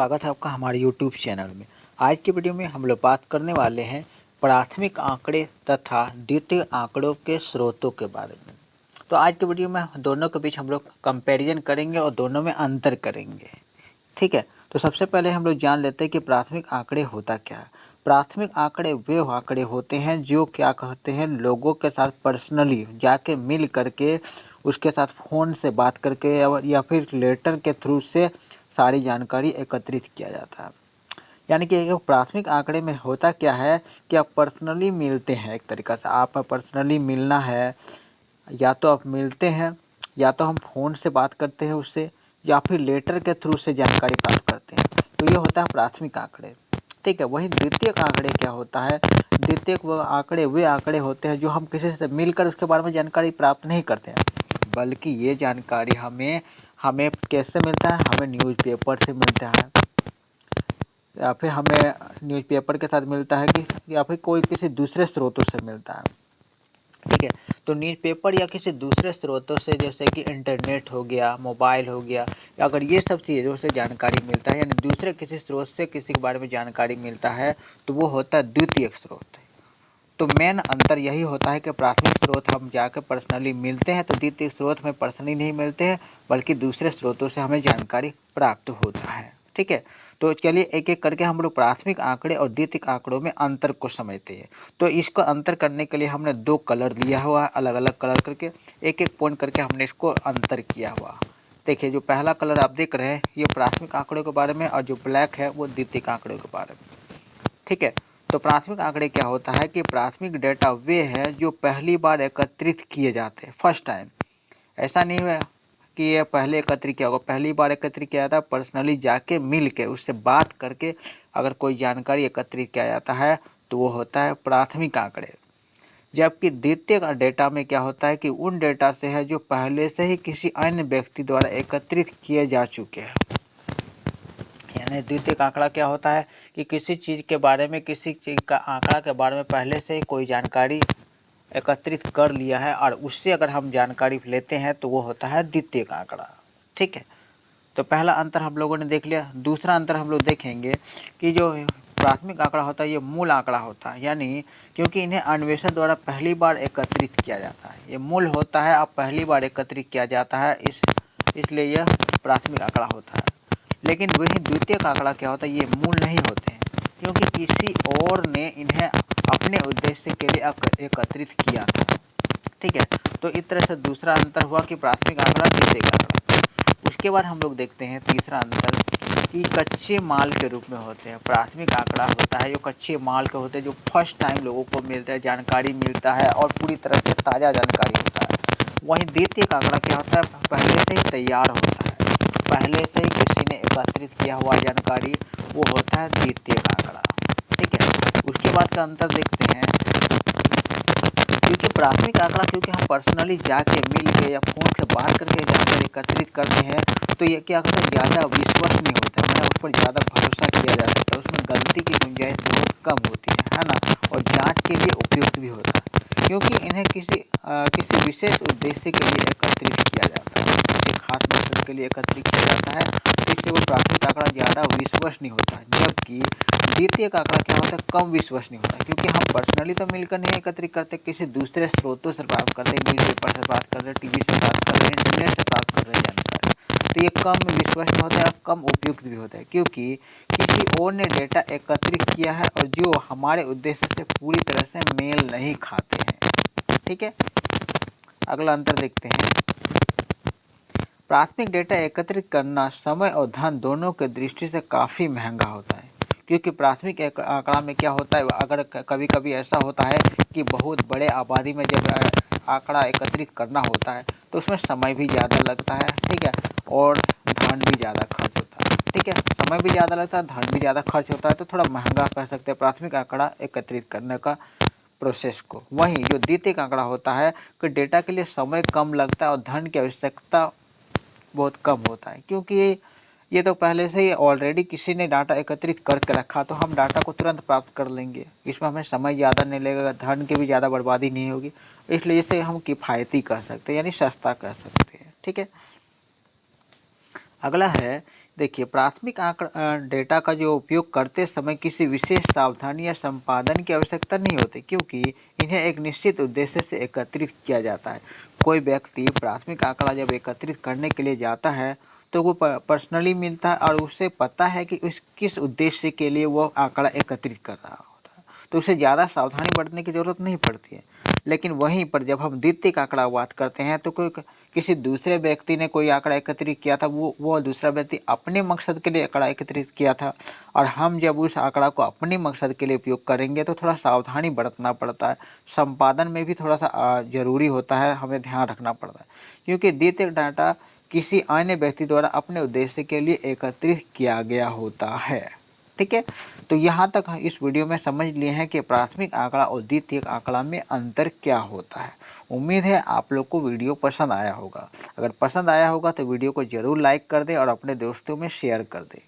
स्वागत है आपका हमारे YouTube चैनल में। आज की वीडियो में हम लोग बात करने वाले हैं प्राथमिक आंकड़े तथा द्वितीयक आंकड़ों के स्रोतों के बारे में। तो आज की वीडियो में दोनों के बीच हम लोग कंपैरिजन करेंगे और दोनों में अंतर करेंगे। ठीक है, तो सबसे पहले हम लोग जान लेते हैं कि प्राथमिक आंकड़े होता क्या है। प्राथमिक आंकड़े वे आंकड़े होते हैं जो क्या कहते हैं, लोगों के साथ पर्सनली जाके मिल करके उसके साथ फ़ोन से बात करके या फिर लेटर के थ्रू से सारी जानकारी एकत्रित किया जाता है। यानी कि एक प्राथमिक आंकड़े में होता क्या है कि आप पर्सनली मिलते हैं। एक तरीक़ा से आप पर्सनली मिलना है, या तो आप मिलते हैं या तो हम फ़ोन से बात करते हैं उससे, या फिर लेटर के थ्रू से जानकारी प्राप्त करते हैं। तो ये होता है प्राथमिक आंकड़े। ठीक है, वही द्वितीयक आंकड़े क्या होता है। द्वितीयक वे आंकड़े होते हैं जो हम किसी से मिलकर उसके बारे में जानकारी प्राप्त नहीं करते हैं, बल्कि ये जानकारी हमें कैसे मिलता है, हमें न्यूज़पेपर से मिलता है, या फिर हमें न्यूज़पेपर के साथ मिलता है कि या फिर कोई किसी दूसरे स्रोतों से मिलता है। ठीक है, तो न्यूज़पेपर या किसी दूसरे स्रोतों से, जैसे कि इंटरनेट हो गया, मोबाइल हो गया, या अगर ये सब चीज़ों से जानकारी मिलता है, यानी दूसरे किसी स्रोत से किसी के बारे में जानकारी मिलता है, तो वो होता है द्वितीयक स्रोत। तो मेन अंतर यही होता है कि प्राथमिक स्रोत हम जाकर पर्सनली मिलते हैं, तो द्वितीयक स्रोत में पर्सनली नहीं मिलते हैं, बल्कि दूसरे स्रोतों से हमें जानकारी प्राप्त होता है। ठीक है, तो चलिए एक एक करके हम लोग प्राथमिक आंकड़े और द्वितीयक आंकड़ों में अंतर को समझते हैं। तो इसको अंतर करने के लिए हमने दो कलर लिया हुआ है, अलग अलग कलर करके एक एक पॉइंट करके हमने इसको अंतर किया हुआ। देखिए, जो पहला कलर आप देख रहे हैं ये प्राथमिक आंकड़ों के बारे में, और जो ब्लैक है वो द्वितीयक आंकड़ों के बारे में। ठीक है, तो प्राथमिक आंकड़े क्या होता है कि प्राथमिक डेटा वे हैं जो पहली बार एकत्रित किए जाते हैं, फर्स्ट टाइम। ऐसा नहीं है कि ये पहले एकत्रित किया होगा, पहली बार एकत्रित किया जाता है, पर्सनली जाके मिल के उससे बात करके अगर कोई जानकारी एकत्रित किया जाता है तो वो होता है प्राथमिक आंकड़े। जबकि द्वितीयक डेटा में क्या होता है कि उन डेटा से है जो पहले से ही किसी अन्य व्यक्ति द्वारा एकत्रित किए जा चुके हैं। यानी द्वितीयक आंकड़ा क्या होता है कि किसी चीज़ के बारे में, किसी चीज़ का आंकड़ा के बारे में पहले से ही कोई जानकारी एकत्रित कर लिया है और उससे अगर हम जानकारी लेते हैं तो वो होता है द्वितीयक आंकड़ा। ठीक है, तो पहला अंतर हम लोगों ने देख लिया। दूसरा अंतर हम लोग देखेंगे कि जो प्राथमिक आंकड़ा होता है ये मूल आंकड़ा होता है, यानी क्योंकि इन्हें अन्वेषण द्वारा पहली बार एकत्रित किया जाता है, ये मूल होता है, अब पहली बार एकत्रित किया जाता है, इसलिए यह प्राथमिक आंकड़ा होता है। लेकिन वही द्वितीयक आंकड़ा क्या होता है, ये मूल नहीं होते हैं, क्योंकि किसी और ने इन्हें अपने उद्देश्य के लिए एकत्रित किया था। ठीक है, तो इस तरह से दूसरा अंतर हुआ कि प्राथमिक आंकड़ा द्वितीयक आंकड़ा। उसके बाद हम लोग देखते हैं तीसरा अंतर कि कच्चे माल के रूप में होते हैं। प्राथमिक आंकड़ा होता है जो कच्चे माल के होते हैं, जो फर्स्ट टाइम लोगों को मिलता है, जानकारी मिलता है और पूरी तरह से ताज़ा जानकारी होता है। वहीं द्वितीयक आंकड़ा क्या होता है, पहले से ही तैयार होता है, पहले से ही किसी ने एकत्रित किया हुआ जानकारी, वो होता है द्वितीयक आंकड़ा। ठीक है, उसके बाद का अंतर देखते हैं, क्योंकि प्राथमिक आंकड़ा क्योंकि हम पर्सनली जाके मिल के या फ़ोन से बात करके जानकारी एकत्रित करते हैं, तो ये क्या होता है, ज़्यादा विश्वसनीय होता है, मतलब उस पर ज़्यादा भरोसा किया जा सकता है, उसमें गलती की गुंजाइश बहुत कम होती है ना, और जांच के लिए उपयुक्त भी होता है, क्योंकि इन्हें किसी विशेष उद्देश्य के लिए एकत्रित किया जाता है, किसी खास मकसद के लिए एकत्रित किया जाता है, तो इससे वो प्राथमिक आंकड़ा ज़्यादा विश्वसनीय होता है। जबकि द्वितीयक आंकड़ा क्या होता है, कम विश्वसनीय होता है, क्योंकि हम पर्सनली तो मिलकर नहीं एकत्रित करते, किसी दूसरे स्रोतों से प्राप्त करते हैं, न्यूज़पेपर से प्राप्त कर रहे हैं, टीवी से प्राप्त कर रहे हैं, इंटरनेट से प्राप्त कर रहे हैं जानकारी, तो ये कम विश्वसनीय होता है और कम उपयुक्त भी होता है, क्योंकि किसी और ने डेटा एकत्रित किया है और जो हमारे उद्देश्य से पूरी तरह से मेल नहीं खाते हैं। ठीक है, अगला अंतर देखते हैं। प्राथमिक डेटा एकत्रित करना समय और धन दोनों के दृष्टि से काफ़ी महंगा होता है, क्योंकि प्राथमिक आंकड़ा में क्या होता है, अगर कभी कभी ऐसा होता है कि बहुत बड़े आबादी में जब आंकड़ा एकत्रित करना होता है तो उसमें समय भी ज़्यादा लगता है। ठीक है, और धन भी ज़्यादा खर्च होता है। ठीक है, समय भी ज़्यादा लगता है, धन भी ज़्यादा खर्च होता है, तो थोड़ा महंगा कह सकते हैं प्राथमिक आंकड़ा एकत्रित करने का प्रोसेस को। वहीं जो द्वितीयक आंकड़ा होता है कि डेटा के लिए समय कम लगता है और धन की आवश्यकता बहुत कम होता है, क्योंकि ये तो पहले से ही ऑलरेडी किसी ने डाटा एकत्रित करके रखा, तो हम डाटा को तुरंत प्राप्त कर लेंगे, इसमें हमें समय ज़्यादा नहीं लगेगा, धन की भी ज़्यादा बर्बादी नहीं होगी, इसलिए इसे हम किफ़ायती कह सकते हैं, यानी सस्ता कह सकते हैं। ठीक है, अगला है देखिए, प्राथमिक डेटा का जो उपयोग करते समय किसी विशेष सावधानी या संपादन की आवश्यकता नहीं होती, क्योंकि इन्हें एक निश्चित उद्देश्य से एकत्रित किया जाता है। कोई व्यक्ति प्राथमिक आंकड़ा जब एकत्रित करने के लिए जाता है तो वो पर्सनली मिलता है और उसे पता है कि उस किस उद्देश्य के लिए वो आंकड़ा एकत्रित कर रहा होता है, तो उसे ज़्यादा सावधानी बरतने की ज़रूरत नहीं पड़ती है। लेकिन वहीं पर जब हम द्वितीयक आंकड़ा बात करते हैं तो कोई किसी दूसरे व्यक्ति ने कोई आंकड़ा एकत्रित किया था, वो दूसरा व्यक्ति अपने मकसद के लिए आंकड़ा एकत्रित किया था, और हम जब उस आंकड़ा को अपने मकसद के लिए उपयोग करेंगे तो थोड़ा सावधानी बरतना पड़ता है। संपादन में भी थोड़ा सा ज़रूरी होता है, हमें ध्यान रखना पड़ता है, क्योंकि द्वितीयक डाटा किसी अन्य व्यक्ति द्वारा अपने उद्देश्य के लिए एकत्रित किया गया होता है। ठीक है, तो यहाँ तक हम इस वीडियो में समझ लिए हैं कि प्राथमिक आंकड़ा और द्वितीयक आंकड़ा में अंतर क्या होता है। उम्मीद है आप लोग को वीडियो पसंद आया होगा। अगर पसंद आया होगा तो वीडियो को ज़रूर लाइक कर दें और अपने दोस्तों में शेयर कर दें।